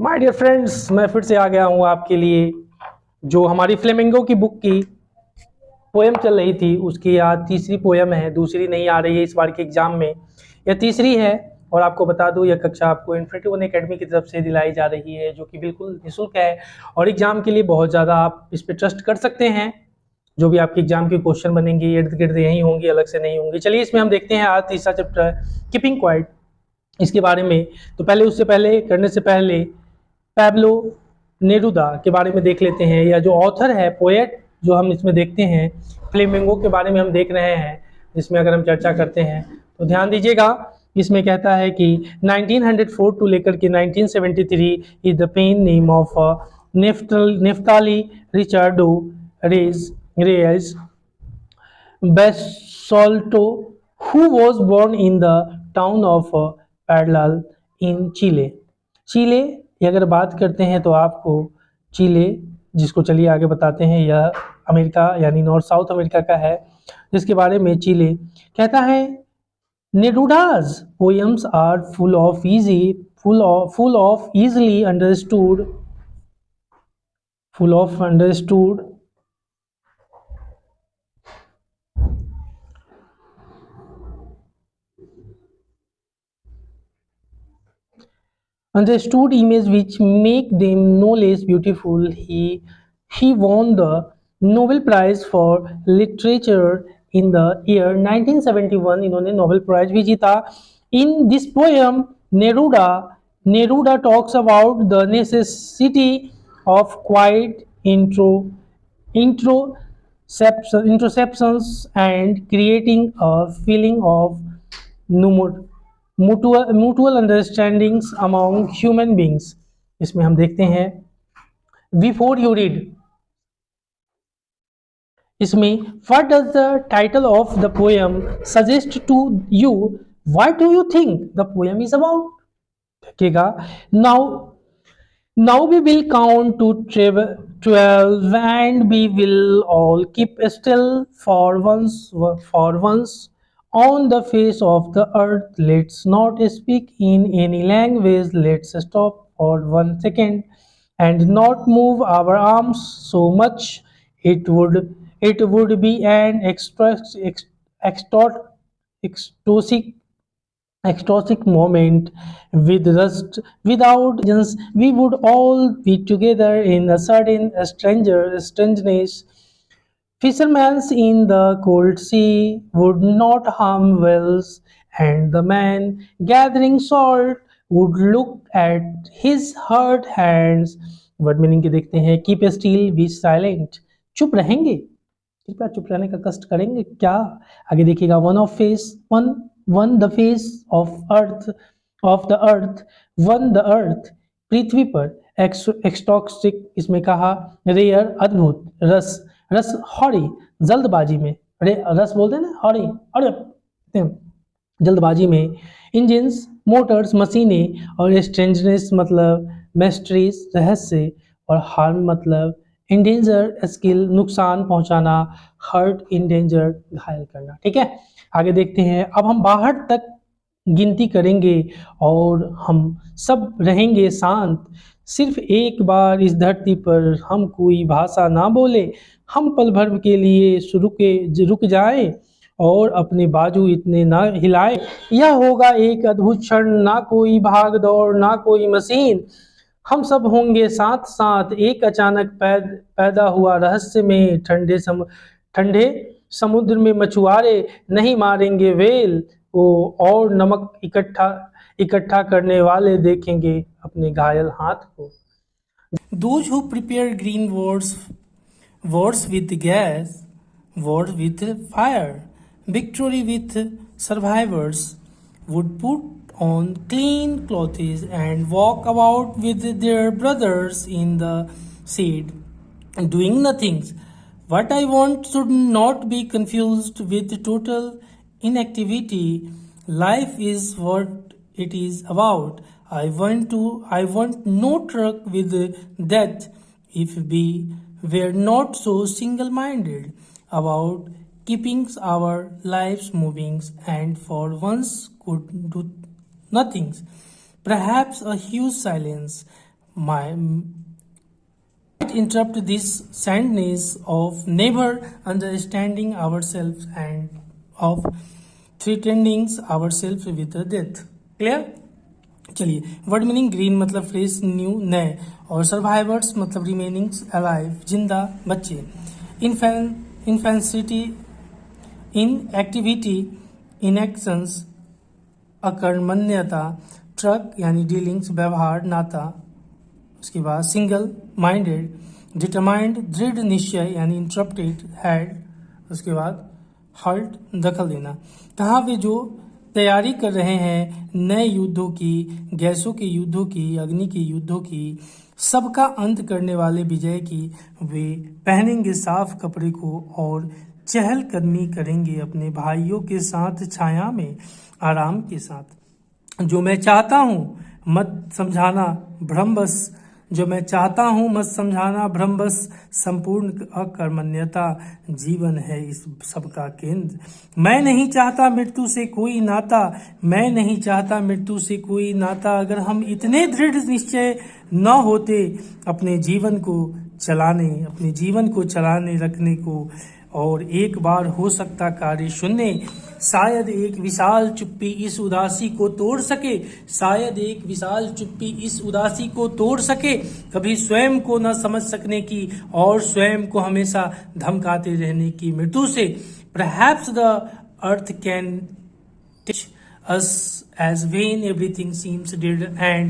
My dear friends, मैं फिर से आ गया हूँ आपके लिए। जो हमारी फ्लेमिंगो की बुक की पोएम चल रही थी उसकी आज तीसरी पोएम है, दूसरी नहीं आ रही है इस बार के एग्जाम में, यह तीसरी है। और आपको बता दूं यह कक्षा आपको इन्फिनिटी वन एकेडमी की तरफ से दिलाई जा रही है, जो कि बिल्कुल निःशुल्क है और एग्जाम के लिए बहुत ज़्यादा आप इस पर ट्रस्ट कर सकते हैं। जो भी आपके एग्जाम के क्वेश्चन बनेंगे इर्द गिर्द यही होंगे, अलग से नहीं होंगे। चलिए इसमें हम देखते हैं आज तीसरा चैप्टर कीपिंग क्वाइट, इसके बारे में। तो पहले उससे पहले करने से पहले पैब्लो नेरुदा के बारे में देख लेते हैं, या जो ऑथर है, पोएट जो हम इसमें देखते हैं, फ्लेमिंगो के बारे में हम देख रहे हैं, जिसमें अगर हम चर्चा करते हैं तो ध्यान दीजिएगा। इसमें कहता है कि 1904 टू लेकर के 1973 is the pen name of Neftali Ricardo Reyes Basoalto, who was born in the town of Padlal in Chile। चीले की अगर बात करते हैं तो आपको चीले, जिसको चलिए आगे बताते हैं, यह अमेरिका यानी नॉर्थ साउथ अमेरिका का है, जिसके बारे में चीले कहता है नेरूडा's poems are full of easily understood images which make them no less beautiful. He won the Nobel Prize for Literature in the year 1971। इन्होंने नोबेल प्राइज भी जीता। In this poem, Neruda talks about the necessity of quiet introspections and creating a feeling of mutual understandings among human beings। इसमें हम देखते हैं before you read, इसमें what does the title of the poem suggest to you? What do you think the poem is about? देखिएगा, now we will count to 12 and we will all keep still for once on the face of the earth. Let's not speak in any language. Let's stop for 1 second and not move our arms so much. It would be an ecstatic moment without just we would all be together in a certain strangeness. Fishermen in the cold sea would not harm whales, and the man gathering salt would look at his hurt hands। Word meaning के देखते हैं। Keep still, B silent, चुप रहेंगे, कृपया चुप रहने का कष्ट करेंगे क्या। आगे देखिएगा, on the face of the earth, पृथ्वी पर। एक्सटॉक्सिक, इसमें कहा रेयर, अद्भुत। रस हॉरी, जल्दबाजी में। अरे रस बोलते हैं ना, हॉरी, अरे जल्दबाजी में। इंजिन्स, मोटर्स, मशीनें। और स्ट्रेंजनेस मतलब मिस्ट्रीज, रहस्य। और हार्म मतलब इंडेंजर, स्किल, नुकसान पहुंचाना। हर्ट, इंडेंजर, घायल करना। ठीक है, आगे देखते हैं। अब हम 62 तक गिनती करेंगे और हम सब रहेंगे शांत। सिर्फ एक बार इस धरती पर हम कोई भाषा ना बोले, हम पल भर के लिए रुक जाएं और अपने बाजू इतने ना हिलाएं। यह होगा एक अद्भुत क्षण, ना कोई भाग दौड़, ना कोई मशीन। हम सब होंगे साथ साथ। एक अचानक पैदा हुआ रहस्य में ठंडे समुद्र में मछुआरे नहीं मारेंगे वेल को, और नमक इकट्ठा करने वाले देखेंगे अपने घायल हाथ को। Those who prepare green wars with gas, wars with fire, victory with survivors, would put on clean clothes and walk about with their brothers in the shade, doing nothing. What I want should not be confused with total inactivity. Life is what it is about. I want no truck with death. If we were not so single-minded about keeping our lives moving and for once could do nothing. Perhaps a huge silence interrupt this sadness of never understanding ourselves and of threatening ourselves with death. Clear? चलिए, word meaning green मतलब fresh, new नए, और survivors मतलब remainings alive जिंदा, बच्चे, इन्फेंसिटी, in activity, इनएक्शंस, अकर्मण्यता, truck यानी dealings व्यवहार नाता, उसके बाद सिंगल माइंडेड, डिटरमाइंड दृढ़ निश्चय यानी इंटरप्टेड हैड, उसके बाद हर्ट दखल देना। कहाँ वे जो तैयारी कर रहे हैं नए युद्धों की, गैसों के युद्धों की, अग्नि के युद्धों की, सबका अंत करने वाले विजय की, वे पहनेंगे साफ कपड़े को और चहलकदमी करेंगे अपने भाइयों के साथ छाया में आराम के साथ। जो मैं चाहता हूँ मत समझाना भ्रम बस, जो मैं चाहता हूँ मत समझाना भ्रम बस, संपूर्ण अकर्मण्यता जीवन है इस सबका केंद्र। मैं नहीं चाहता मृत्यु से कोई नाता, मैं नहीं चाहता मृत्यु से कोई नाता, अगर हम इतने दृढ़ निश्चय न होते अपने जीवन को चलाने रखने को, और एक बार हो सकता कार्य शून्य, शायद एक विशाल चुप्पी इस उदासी को तोड़ सके, शायद एक विशाल चुप्पी इस उदासी को तोड़ सके, कभी स्वयं को न समझ सकने की और स्वयं को हमेशा धमकाते रहने की मृत्यु से। Perhaps the earth can teach us as vain everything seems dead and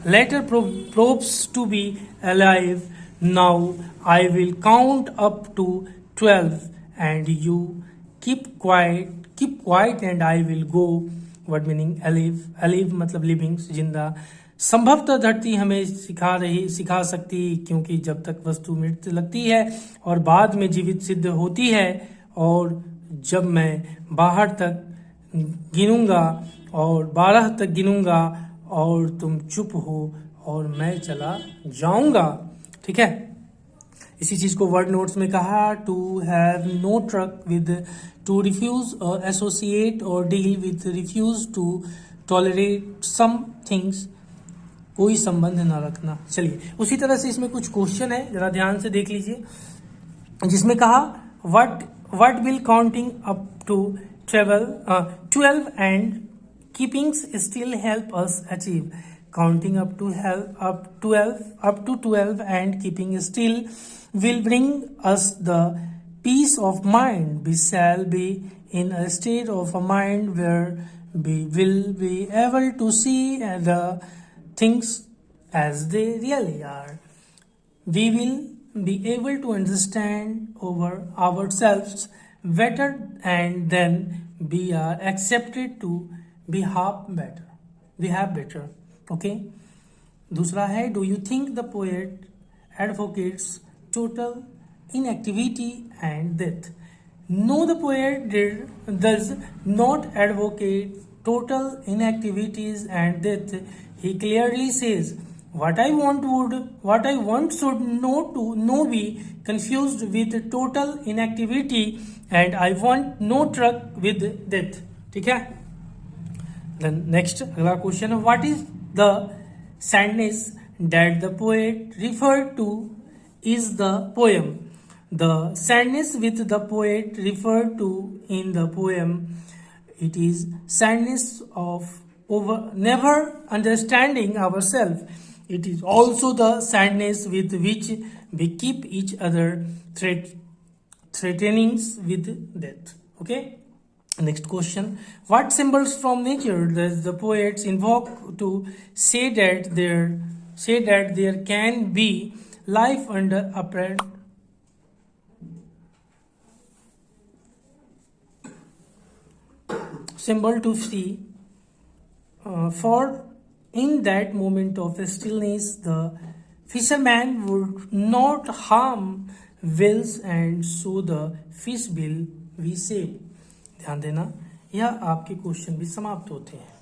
later proves to be alive. Now I will count up to 12 and you keep quiet and I will go. Word meaning alive मतलब living जिंदा। संभवतः धरती हमें सिखा सकती, क्योंकि जब तक वस्तु मृत लगती है और बाद में जीवित सिद्ध होती है, और जब मैं 12 तक गिनूंगा और तुम चुप हो और मैं चला जाऊंगा। ठीक है, इसी चीज को वर्ड नोट्स में कहा, to have no truck with, to refuse associate और deal with, refuse to tolerate some things, कोई संबंध ना रखना। चलिए, उसी तरह से इसमें कुछ क्वेश्चन है, जरा ध्यान से देख लीजिए, जिसमें कहा what will counting up to 12 and keeping still help us achieve. Counting up to 12 and keeping still will bring us the peace of mind. We shall be in a state of a mind where we will be able to see the things as they really are. We will be able to understand ourselves better, and then we are accepted to behave better. Okay, दूसरा है, do you think the poet advocates total inactivity and death. No, the poet does not advocate total inactivities and death. He clearly says, what I want should no be confused with total inactivity, and I want no truck with death. ठीक है, then next अगला question है, what is the sadness that the poet referred to is the poem. The sadness with the poet referred to in the poem, it is sadness of never understanding ourselves. It is also the sadness with which we keep each other threatenings with death. Okay. Next question, what symbols from nature does the poets invoke to say that there can be life under apparent symbol to see, for in that moment of stillness the fisherman would not harm whales, and so the fish will be saved. ध्यान देना, यह आपके question भी समाप्त होते हैं।